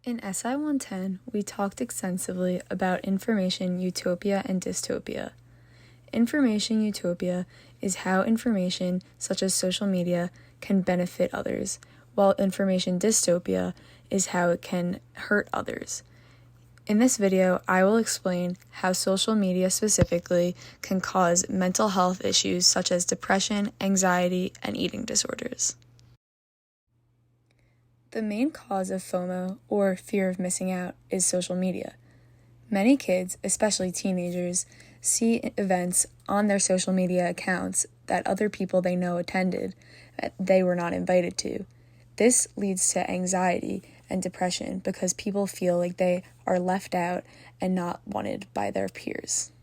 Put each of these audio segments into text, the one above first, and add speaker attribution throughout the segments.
Speaker 1: In SI 110, we talked extensively about information utopia and dystopia. Information utopia is how information, such as social media, can benefit others, while information dystopia is how it can hurt others. In this video, I will explain how social media specifically can cause mental health issues such as depression, anxiety, and eating disorders. The main cause of FOMO, or fear of missing out, is social media. Many kids, especially teenagers, see events on their social media accounts that other people they know attended that they were not invited to. This leads to anxiety and depression because people feel like they are left out and not wanted by their peers.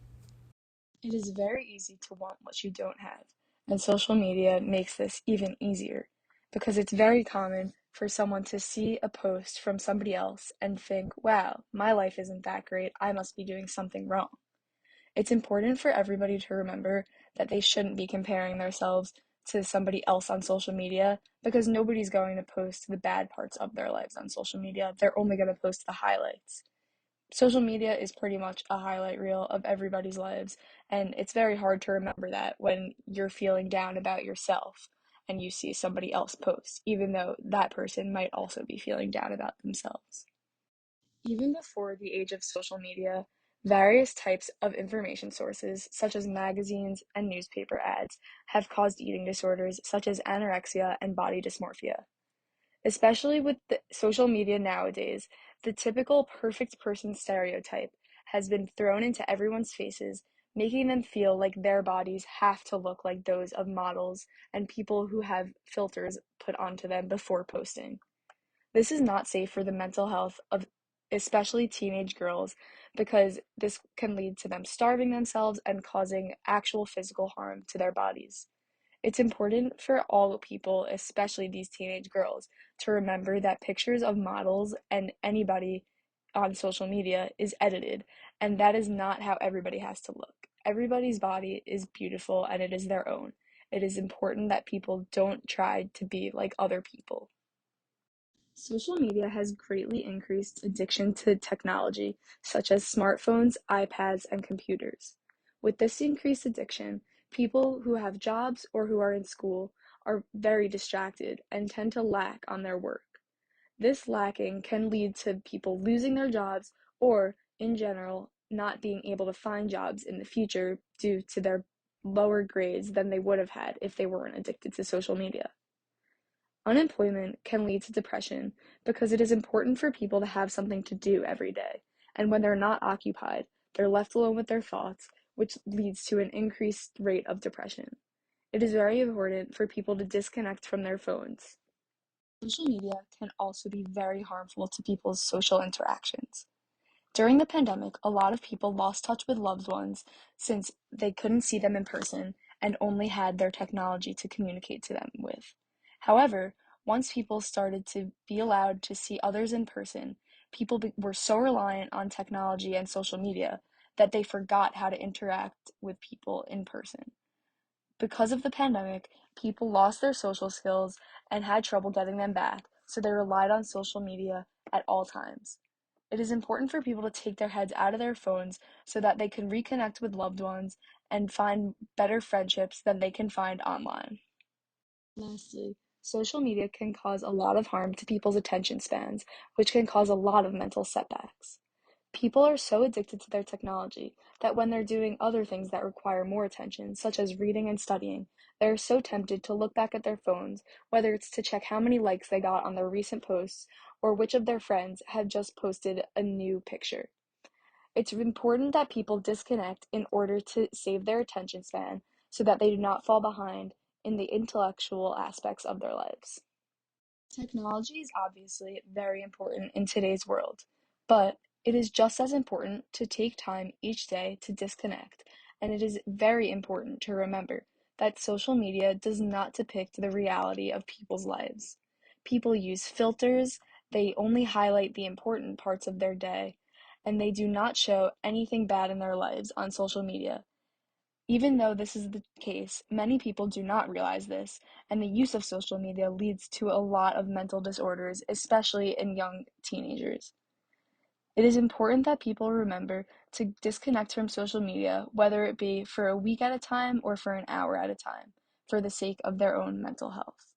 Speaker 1: It is very easy to want what you don't have, and social media makes this even easier because it's very common for someone to see a post from somebody else and think, wow, my life isn't that great, I must be doing something wrong. It's important for everybody to remember that they shouldn't be comparing themselves to somebody else on social media because nobody's going to post the bad parts of their lives on social media. They're only going to post the highlights. Social media is pretty much a highlight reel of everybody's lives, and it's very hard to remember that when you're feeling down about yourself and you see somebody else post, even though that person might also be feeling down about themselves. Even before the age of social media, various types of information sources, such as magazines and newspaper ads, have caused eating disorders such as anorexia and body dysmorphia. Especially with the social media nowadays, the typical perfect person stereotype has been thrown into everyone's faces, making them feel like their bodies have to look like those of models and people who have filters put onto them before posting. This is not safe for the mental health of especially teenage girls because this can lead to them starving themselves and causing actual physical harm to their bodies. It's important for all people, especially these teenage girls, to remember that pictures of models and anybody on social media is edited, and that is not how everybody has to look. Everybody's body is beautiful and it is their own. It is important that people don't try to be like other people. Social media has greatly increased addiction to technology, such as smartphones, iPads, and computers. With this increased addiction, people who have jobs or who are in school are very distracted and tend to lack on their work. This lacking can lead to people losing their jobs or, in general, not being able to find jobs in the future due to their lower grades than they would have had if they weren't addicted to social media. Unemployment can lead to depression because it is important for people to have something to do every day, and when they're not occupied, they're left alone with their thoughts, which leads to an increased rate of depression. It is very important for people to disconnect from their phones. Social media can also be very harmful to people's social interactions. During the pandemic, a lot of people lost touch with loved ones since they couldn't see them in person and only had their technology to communicate to them with. However, once people started to be allowed to see others in person, people were so reliant on technology and social media that they forgot how to interact with people in person. Because of the pandemic, people lost their social skills and had trouble getting them back, so they relied on social media at all times. It is important for people to take their heads out of their phones so that they can reconnect with loved ones and find better friendships than they can find online. Lastly, social media can cause a lot of harm to people's attention spans, which can cause a lot of mental setbacks. People are so addicted to their technology that when they're doing other things that require more attention, such as reading and studying, they're so tempted to look back at their phones, whether it's to check how many likes they got on their recent posts or which of their friends have just posted a new picture. It's important that people disconnect in order to save their attention span so that they do not fall behind in the intellectual aspects of their lives. Technology is obviously very important in today's world, but it is just as important to take time each day to disconnect, and it is very important to remember that social media does not depict the reality of people's lives. People use filters, they only highlight the important parts of their day, and they do not show anything bad in their lives on social media. Even though this is the case, many people do not realize this, and the use of social media leads to a lot of mental disorders, especially in young teenagers. It is important that people remember to disconnect from social media, whether it be for a week at a time or for an hour at a time, for the sake of their own mental health.